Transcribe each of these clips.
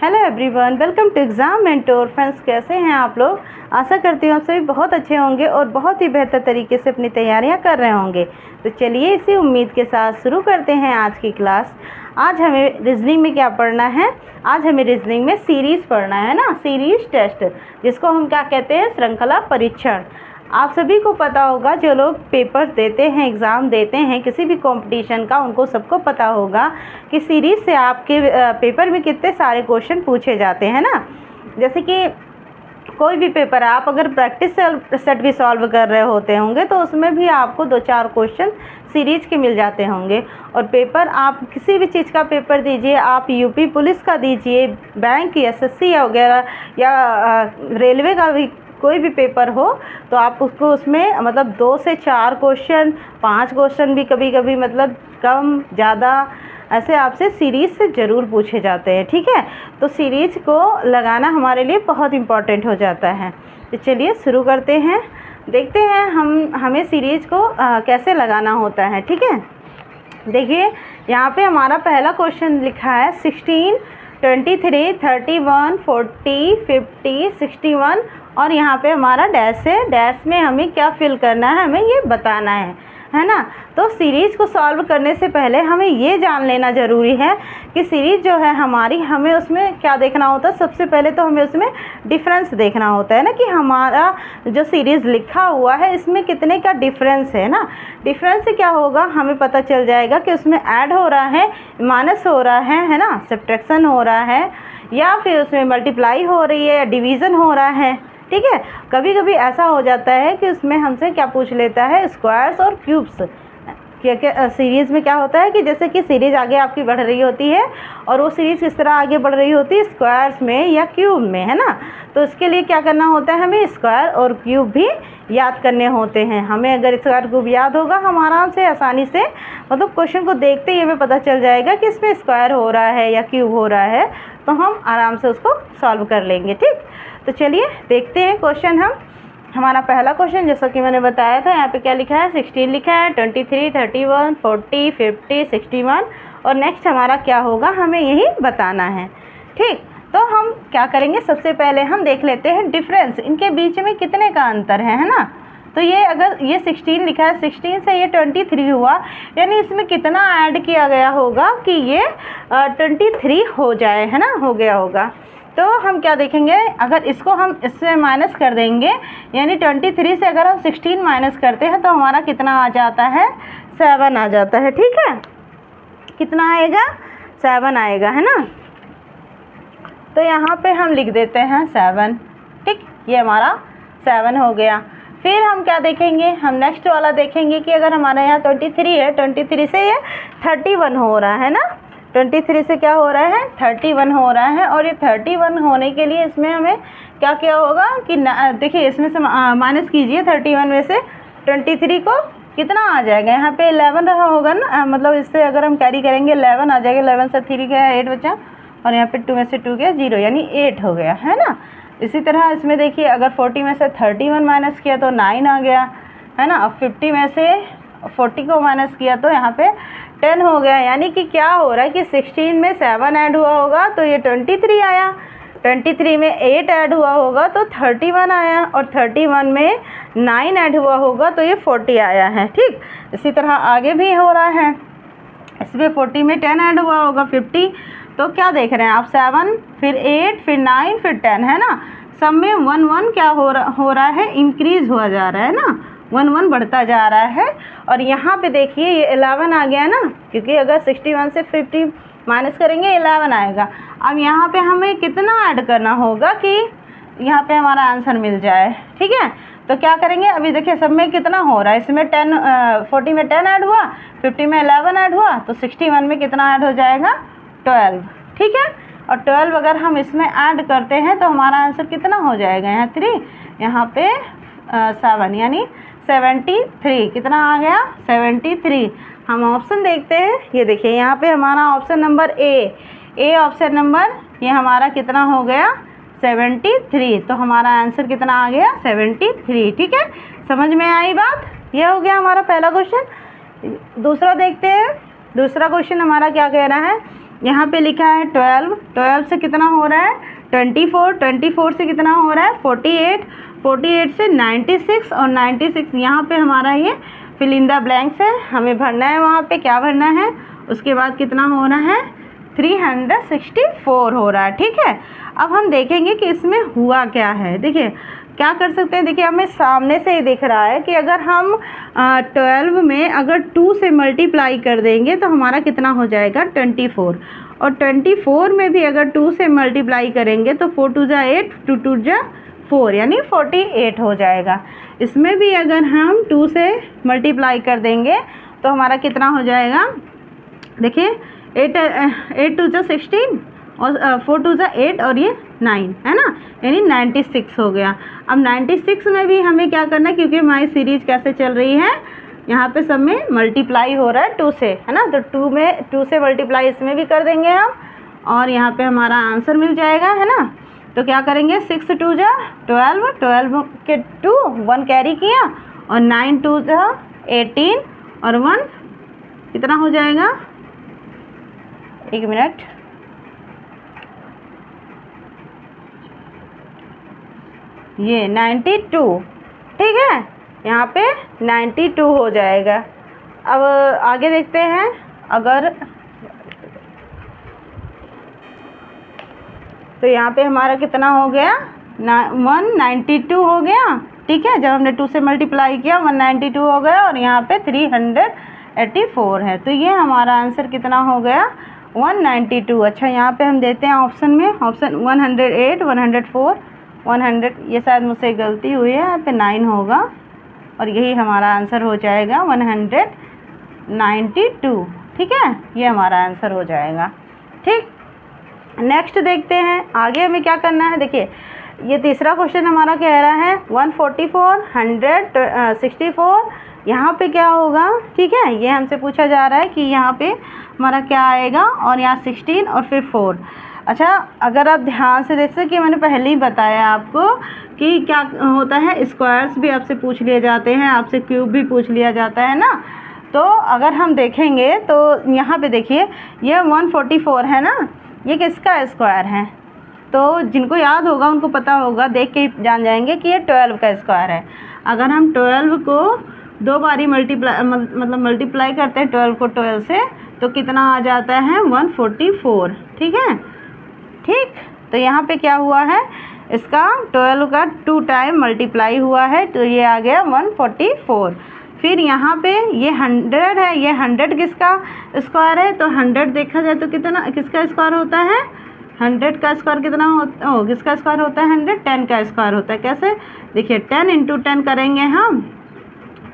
Hello everyone, welcome to Exam Mentor. Friends, कैसे हैं आप लोग? आशा करती हूँ आप सभी बहुत अच्छे होंगे और बहुत ही बेहतर तरीके से अपनी तैयारियां कर रहे होंगे। तो चलिए इसी उम्मीद के साथ शुरू करते हैं आज की क्लास। आज हमें रीजनिंग में क्या पढ़ना है? आज हमें रीजनिंग में सीरीज़ पढ़ना है ना, सीरीज़ टेस्ट, जिसको हम क्या कहते हैं? श्रृंखला परीक्षण। आप सभी को पता होगा, जो लोग पेपर देते हैं, एग्ज़ाम देते हैं किसी भी कंपटीशन का, उनको सबको पता होगा कि सीरीज़ से आपके पेपर में कितने सारे क्वेश्चन पूछे जाते हैं ना। जैसे कि कोई भी पेपर आप अगर प्रैक्टिस सेट भी सॉल्व कर रहे होते होंगे तो उसमें भी आपको 2-4 क्वेश्चन सीरीज़ के मिल जाते होंगे। और पेपर आप किसी भी चीज़ का पेपर दीजिए, आप यूपी पुलिस का दीजिए, बैंक एसएससी वगैरह या रेलवे का भी कोई भी पेपर हो, तो आप उसको उसमें मतलब 2 से 4 क्वेश्चन, 5 क्वेश्चन भी कभी कभी मतलब कम ज़्यादा ऐसे आपसे सीरीज़ से ज़रूर पूछे जाते हैं। ठीक है, तो सीरीज़ को लगाना हमारे लिए बहुत इम्पॉर्टेंट हो जाता है। तो चलिए शुरू करते हैं, देखते हैं हमें सीरीज़ को कैसे लगाना होता है। ठीक है, देखिए यहाँ पे हमारा पहला क्वेश्चन लिखा है 16, 23, 31, 40, 50, 61 और यहाँ पे हमारा डैश है। डैश में हमें क्या फिल करना है, हमें ये बताना है ना। तो सीरीज़ को सॉल्व करने से पहले हमें ये जान लेना ज़रूरी है कि सीरीज़ जो है हमारी, हमें उसमें क्या देखना होता है। सबसे पहले तो हमें उसमें डिफरेंस देखना होता है ना, कि हमारा जो सीरीज़ लिखा हुआ है इसमें कितने का डिफरेंस है ना। डिफरेंस से क्या होगा, हमें पता चल जाएगा कि उसमें ऐड हो रहा है, माइनस हो रहा है ना, सब्ट्रैक्शन हो रहा है, या फिर उसमें मल्टीप्लाई हो रही है या डिवीज़न हो रहा है। ठीक है, कभी कभी ऐसा हो जाता है कि उसमें हमसे क्या पूछ लेता है, स्क्वायर्स और क्यूब्स। क्या सीरीज़ में क्या होता है कि जैसे कि सीरीज़ आगे आपकी बढ़ रही होती है और वो सीरीज़ किस तरह आगे बढ़ रही होती है, स्क्वायर्स में या क्यूब में, है ना। तो उसके लिए क्या करना होता है, हमें स्क्वायर और क्यूब भी याद करने होते हैं। हमें अगर स्क्वायर क्यूब याद होगा, हम आराम से आसानी से मतलब क्वेश्चन को देखते ही हमें पता चल जाएगा कि इसमें स्क्वायर हो रहा है या क्यूब हो रहा है, तो हम आराम से उसको सॉल्व कर लेंगे। ठीक, तो चलिए देखते हैं क्वेश्चन। हमारा पहला क्वेश्चन, जैसा कि मैंने बताया था, यहाँ पे क्या लिखा है, 16 लिखा है, 23, 31, 40, 50, 61 और नेक्स्ट हमारा क्या होगा, हमें यही बताना है। ठीक, तो हम क्या करेंगे, सबसे पहले हम देख लेते हैं डिफरेंस, इनके बीच में कितने का अंतर है ना। तो ये अगर ये 16 लिखा है, 16 से ये 23 हुआ, यानी इसमें कितना ऐड किया गया होगा कि ये 23 हो जाए, है ना, हो गया होगा। तो हम क्या देखेंगे, अगर इसको हम इससे माइनस कर देंगे, यानी 23 से अगर हम 16 माइनस करते हैं तो हमारा कितना आ जाता है, 7 आ जाता है। ठीक है, कितना आएगा, 7 आएगा, है ना। तो यहाँ पे हम लिख देते हैं 7। ठीक, ये हमारा 7 हो गया। फिर हम क्या देखेंगे, हम नेक्स्ट वाला देखेंगे कि अगर हमारे यहाँ 23 है, 23 से ये 31 हो रहा है ना। 23 से क्या हो रहा है, 31 हो रहा है। और ये 31 होने के लिए इसमें हमें क्या किया होगा कि देखिए इसमें से माइनस कीजिए 31 में से 23 को, कितना आ जाएगा, यहाँ पे 11 रहा होगा ना, मतलब इससे अगर हम कैरी करेंगे 11 आ जाएगा। 11 से 3 गया 8 बचा, और यहाँ पे 2 में से 2 गया 0, यानी 8 हो गया, है ना। इसी तरह इसमें देखिए, अगर 40 में से 31 माइनस किया तो 9 आ गया, है ना। अब 50 में से 40 को माइनस किया तो यहाँ पे 10 हो गया। यानी कि क्या हो रहा है कि 16 में 7 ऐड हुआ होगा तो ये 23 आया, 23 में 8 ऐड हुआ होगा तो 31 आया, और 31 में 9 ऐड हुआ होगा तो ये 40 आया है। ठीक, इसी तरह आगे भी हो रहा है, इसमें 40 में 10 ऐड हुआ होगा 50, तो क्या देख रहे हैं आप, 7 फिर 8 फिर 9 फिर 10, है ना। सब में 1 क्या हो रहा है, इंक्रीज हुआ जा रहा है ना, 1 बढ़ता जा रहा है। और यहाँ पे देखिए ये 11 आ गया ना, क्योंकि अगर 61 से 50 माइनस करेंगे 11 आएगा। अब यहाँ पे हमें कितना ऐड करना होगा कि यहाँ पे हमारा आंसर मिल जाए। ठीक है, तो क्या करेंगे, अभी देखिए सब में कितना हो रहा है, इसमें 40 में 10 ऐड हुआ, 50 में 11 ऐड हुआ, तो 61 में कितना ऐड हो जाएगा, 12। ठीक है, और 12 अगर हम इसमें ऐड करते हैं तो हमारा आंसर कितना हो जाएगा, यहाँ 3, यहाँ पे 7, यानी 73। कितना आ गया, 73। हम ऑप्शन देखते हैं, ये देखिए यहाँ पे हमारा option number A option number, ये हमारा कितना हो गया, 73। तो हमारा आंसर कितना आ गया, 73। ठीक है, समझ में आई बात, ये हो गया हमारा पहला क्वेश्चन। दूसरा देखते हैं, दूसरा क्वेश्चन हमारा क्या कह रहा है यहाँ पे लिखा है 12, 12 से कितना हो रहा है 24, 24 से कितना हो रहा है 48, 48 से 96 और 96 यहाँ पे हमारा ये फिल इन द ब्लैंक्स है, हमें भरना है वहाँ पे क्या भरना है। उसके बाद कितना हो रहा है 364 हो रहा है। ठीक है, अब हम देखेंगे कि इसमें हुआ क्या है। देखिए क्या कर सकते हैं, देखिए हमें सामने से ही दिख रहा है कि अगर हम 12 में अगर 2 से मल्टीप्लाई कर देंगे तो हमारा कितना हो जाएगा 24, और 24 में भी अगर 2 से मल्टीप्लाई करेंगे तो 4 2 जा 8, 2 2 जा 4 यानी 48 हो जाएगा। इसमें भी अगर हम 2 से मल्टीप्लाई कर देंगे तो हमारा कितना हो जाएगा, देखिए 8 2 जा 16 और 4 2 जा 8 और ये 9 है ना, यानी 96 हो गया। अब 96 में भी हमें क्या करना है, क्योंकि हमारी सीरीज कैसे चल रही है, यहाँ पे सब में मल्टीप्लाई हो रहा है 2 से, है ना, तो 2 से मल्टीप्लाई इसमें भी कर देंगे हम और यहाँ पे हमारा आंसर मिल जाएगा, है ना। तो क्या करेंगे 6 2 जा 12, 12 के 2 1 कैरी किया और 9 2 जा 18 और 1 कितना हो जाएगा, एक मिनट, ये 92। ठीक है, यहाँ पे 92 हो जाएगा। अब आगे देखते हैं, अगर तो यहाँ पे हमारा कितना हो गया 192 हो गया। ठीक है, जब हमने 2 से मल्टीप्लाई किया 192 हो गया और यहाँ पे 384 है, तो ये हमारा आंसर कितना हो गया 192। अच्छा, यहाँ पे हम देते हैं ऑप्शन में, ऑप्शन 108, 104, 100, ये शायद मुझसे गलती हुई है, यहाँ पे 9 होगा और यही हमारा आंसर हो जाएगा 192। ठीक है, ये हमारा आंसर हो जाएगा। ठीक, नेक्स्ट देखते हैं आगे हमें क्या करना है। देखिए ये तीसरा क्वेश्चन हमारा कह रहा है 144, 164, यहाँ पे क्या होगा। ठीक है, ये हमसे पूछा जा रहा है कि यहाँ पे हमारा क्या आएगा और यहाँ 16 और फिर 4। अच्छा, अगर आप ध्यान से देख सकते, मैंने पहले ही बताया आपको कि क्या होता है, स्क्वायर्स भी आपसे पूछ लिए जाते हैं, आपसे क्यूब भी पूछ लिया जाता है ना। तो अगर हम देखेंगे तो यहाँ पे देखिए ये 144 है ना, ये किसका स्क्वायर है, तो जिनको याद होगा उनको पता होगा, देख के जान जाएंगे कि ये 12 का स्क्वायर है। अगर हम 12 को 2 बारी मल्टीप्लाई करते हैं 12 को 12 से, तो कितना आ जाता है 144। ठीक है, ठीक, तो यहाँ पे क्या हुआ है, इसका 12 का 2 टाइम मल्टीप्लाई हुआ है, तो ये आ गया 144। फिर यहाँ पे ये 100 है, ये 100 किसका स्क्वायर है, तो 100 देखा जाए तो कितना किसका स्क्वायर होता है, 100 का स्क्वायर कितना होता है, किसका स्क्वायर होता है 100, 10 का स्क्वायर होता है। कैसे, देखिए 10 × 10 करेंगे हम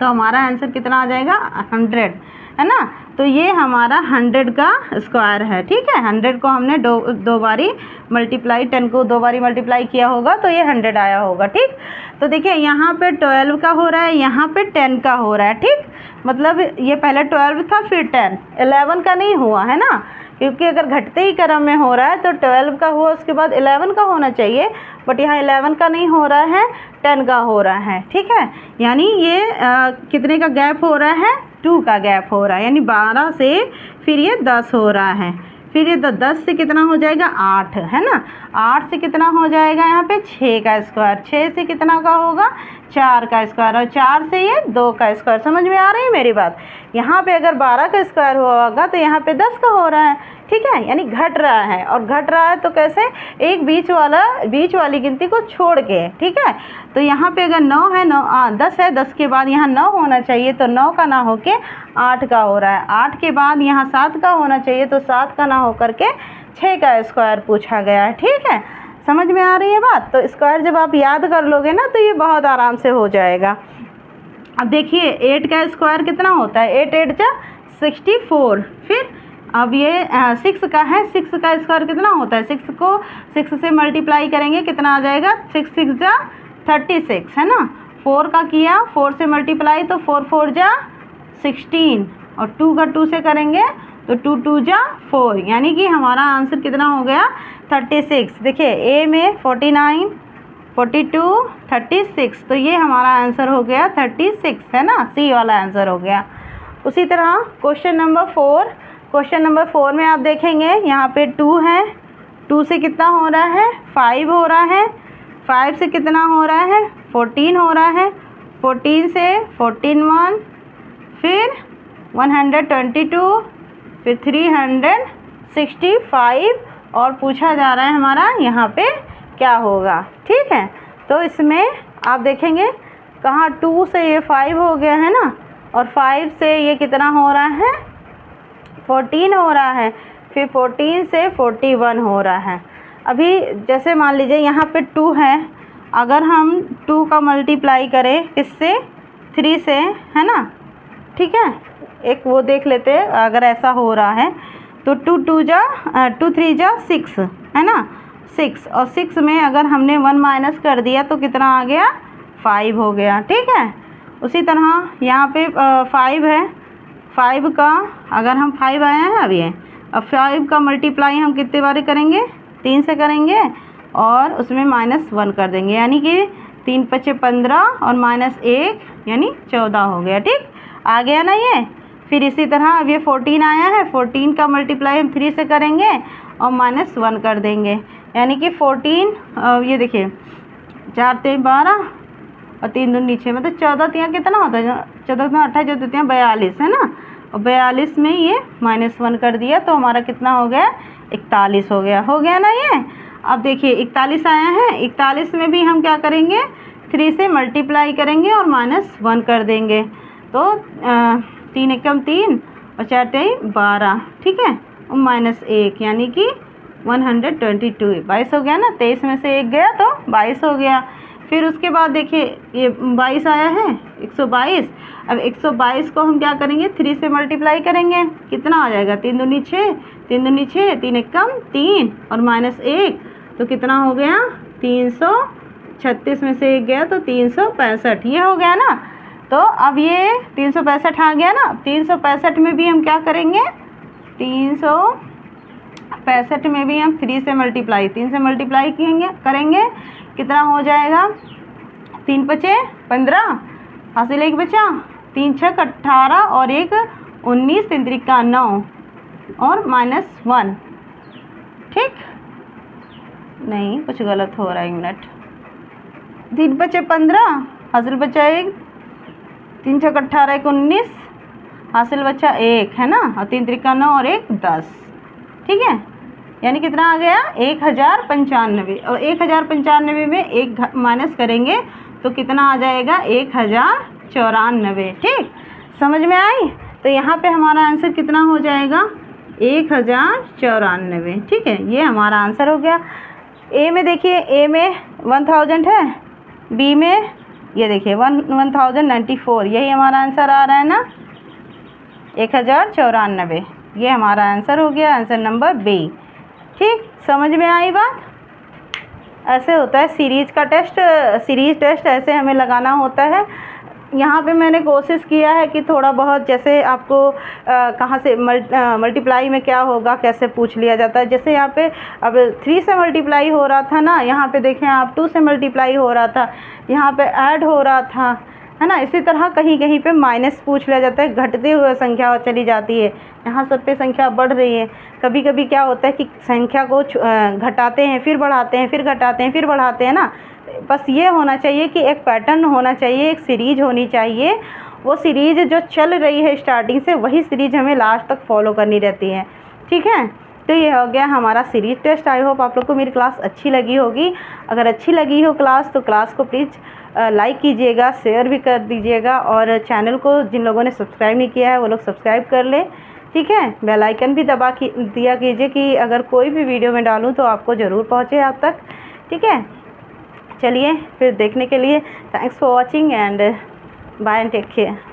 तो हमारा आंसर कितना आ जाएगा 100, है ना। तो ये हमारा 100 का स्क्वायर है। ठीक है, 100 को हमने दो बारी मल्टीप्लाई, 10 को 2 बारी मल्टीप्लाई किया होगा तो ये 100 आया होगा। ठीक, तो देखिए यहाँ पे 12 का हो रहा है, यहाँ पे 10 का हो रहा है। ठीक, मतलब ये पहले 12 था फिर 10, 11 का नहीं हुआ है ना, क्योंकि अगर घटते ही क्रम में हो रहा है तो 12 का हुआ उसके बाद 11 का होना चाहिए, बट यहाँ 11 का नहीं हो रहा है, 10 का हो रहा है। ठीक है, यानी ये कितने का गैप हो रहा है, 2 का गैप हो रहा है, यानी 12 से फिर ये 10 हो रहा है, फिर ये 10 से कितना हो जाएगा 8, है ना, 8 से कितना हो जाएगा यहाँ पे 6 का स्क्वायर, 6 से कितना का होगा 4 का स्क्वायर, और 4 से ये 2 का स्क्वायर। समझ में आ रही है मेरी बात, यहाँ पे अगर 12 का स्क्वायर हुआ होगा तो यहाँ पे 10 का हो रहा है। ठीक है, यानी घट रहा है, और घट रहा है तो कैसे, एक बीच वाली गिनती को छोड़ के। ठीक है, तो यहाँ पे अगर 9 है, 10 है, 10 के बाद यहाँ 9 होना चाहिए, तो 9 का ना होके 8 का हो रहा है, 8 के बाद यहाँ 7 का होना चाहिए, तो 7 का ना हो करके 6 का स्क्वायर पूछा गया है। ठीक है, समझ में आ रही है बात। तो स्क्वायर जब आप याद कर लोगे ना तो ये बहुत आराम से हो जाएगा। अब देखिए 8 का स्क्वायर कितना होता है, 8 8 जा 64। फिर अब ये 6 का है, 6 का स्क्वायर कितना होता है, 6 को 6 से मल्टीप्लाई करेंगे कितना आ जाएगा, 6 6 जा 36, है ना। 4 का किया, 4 से मल्टीप्लाई तो 4 4 जा 16, और 2 का 2 से करेंगे तो 2 2 जा 4, यानी कि हमारा आंसर कितना हो गया 36। देखिए ए में 49, 42, 36, तो ये हमारा आंसर हो गया 36, है ना, सी वाला आंसर हो गया। उसी तरह क्वेश्चन नंबर 4 क्वेश्चन नंबर 4 में आप देखेंगे यहाँ पे 2 है, 2 से कितना हो रहा है 5 हो रहा है, 5 से कितना हो रहा है 14 हो रहा है, 14 से 14 1, फिर 122, फिर 365 और पूछा जा रहा है हमारा यहाँ पे क्या होगा। ठीक है, तो इसमें आप देखेंगे कहाँ 2 से ये 5 हो गया है ना, और 5 से ये कितना हो रहा है 14 हो रहा है, फिर 14 से 41 हो रहा है। अभी जैसे मान लीजिए यहाँ पे 2 है, अगर हम 2 का मल्टीप्लाई करें किससे 3 से, है ना। ठीक है, एक वो देख लेते हैं अगर ऐसा हो रहा है तो 2 3 जा 6 है ना, 6 और 6 में अगर हमने 1 माइनस कर दिया तो कितना आ गया 5 हो गया। ठीक है, उसी तरह यहाँ पे 5 है, 5 का अगर हम 5 आया है अभी है, अब 5 का मल्टीप्लाई हम कितने बार करेंगे 3 से करेंगे और उसमें -1 कर देंगे, यानी कि 3 × 5 = 15 और -1 यानी 14 हो गया। ठीक, आ गया ना ये। फिर इसी तरह अब ये 14 आया है, 14 का मल्टीप्लाई हम 3 से करेंगे और -1 कर देंगे, यानी कि 14 ये देखिए 4 × 3 = 12 और 3 दूनी 6, मतलब 14 3 कितना होता है 14 28 जो देते हैं 42 है ना, और 42 में ये -1 कर दिया तो हमारा कितना हो गया 41 हो गया। हो गया ना ये। अब देखिए 41 आया है, 41 में भी हम क्या करेंगे 3 से मल्टीप्लाई करेंगे और -1 कर देंगे, तो 3 × 3 और 4 × 3 = 12। ठीक है, और -1 यानी कि 122 22 हो गया ना, 23 में से 1 गया तो 22 हो गया। फिर उसके बाद देखिए ये 22 आया है 122, अब 122 को हम क्या करेंगे 3 से मल्टीप्लाई करेंगे, कितना आ जाएगा 3 दूनी 6, 3 दूनी 6, 3 × 1 3 और -1 तो कितना हो गया 336 में से 1 गया तो 365, ये हो गया ना। तो अब ये 365 आ गया ना, 365 में भी हम क्या करेंगे 365 में भी हम 3 से मल्टीप्लाई करेंगे, कितना हो जाएगा 3 × 5 = 15, हासिल 1 बचा, 3 × 6 = 18 और 1 19, 3 × 3 = 9 और -1। ठीक, नहीं कुछ गलत हो रहा है, 1 मिनट, 3 × 5 = 15, हासिल बचा 1, 3 × 6 = 18, 1 19, हासिल बचा 1 है ना, और 3 × 3 = 9 और 1 10। ठीक है, यानी कितना आ गया 1095, और 1095 में 1 माइनस करेंगे तो कितना आ जाएगा 1094। ठीक, समझ में आई। तो यहाँ पे हमारा आंसर कितना हो जाएगा 1094। ठीक है, ये हमारा आंसर हो गया। ए में देखिए, ए में 1000 है, बी में ये देखिए 1094, यही हमारा आंसर आ रहा है ना 1094, ये हमारा आंसर हो गया, आंसर नंबर बी। ठीक, समझ में आई बात। ऐसे होता है सीरीज टेस्ट ऐसे हमें लगाना होता है। यहाँ पे मैंने कोशिश किया है कि थोड़ा बहुत जैसे आपको कहाँ से मल्टीप्लाई में क्या होगा कैसे पूछ लिया जाता है। जैसे यहाँ पे अब 3 से मल्टीप्लाई हो रहा था ना, यहाँ पे देखें आप 2 से मल्टीप्लाई हो रहा था, यहाँ पे ऐड हो रहा था, है ना। इसी तरह कहीं कहीं पे माइनस पूछ लिया जाता है, घटते हुए संख्या चली जाती है, यहाँ सब पे संख्या बढ़ रही है। कभी कभी क्या होता है कि संख्या को घटाते हैं फिर बढ़ाते हैं, फिर घटाते हैं फिर बढ़ाते हैं ना। बस ये होना चाहिए कि एक पैटर्न होना चाहिए, एक सीरीज होनी चाहिए, वो सीरीज जो चल रही है स्टार्टिंग से वही सीरीज हमें लास्ट तक फॉलो करनी रहती है। ठीक है, तो ये हो गया हमारा सीरीज टेस्ट। आई होप आप लोग को मेरी क्लास अच्छी लगी होगी। अगर अच्छी लगी हो क्लास तो क्लास को प्लीज़ लाइक कीजिएगा, शेयर भी कर दीजिएगा, और चैनल को जिन लोगों ने सब्सक्राइब नहीं किया है वो लोग सब्सक्राइब कर लें। ठीक है, बेल आइकन भी दबा दिया कीजिए कि अगर कोई भी वीडियो में डालूँ तो आपको ज़रूर पहुँचे आप तक। ठीक है, चलिए फिर देखने के लिए thanks for watching and bye and take care.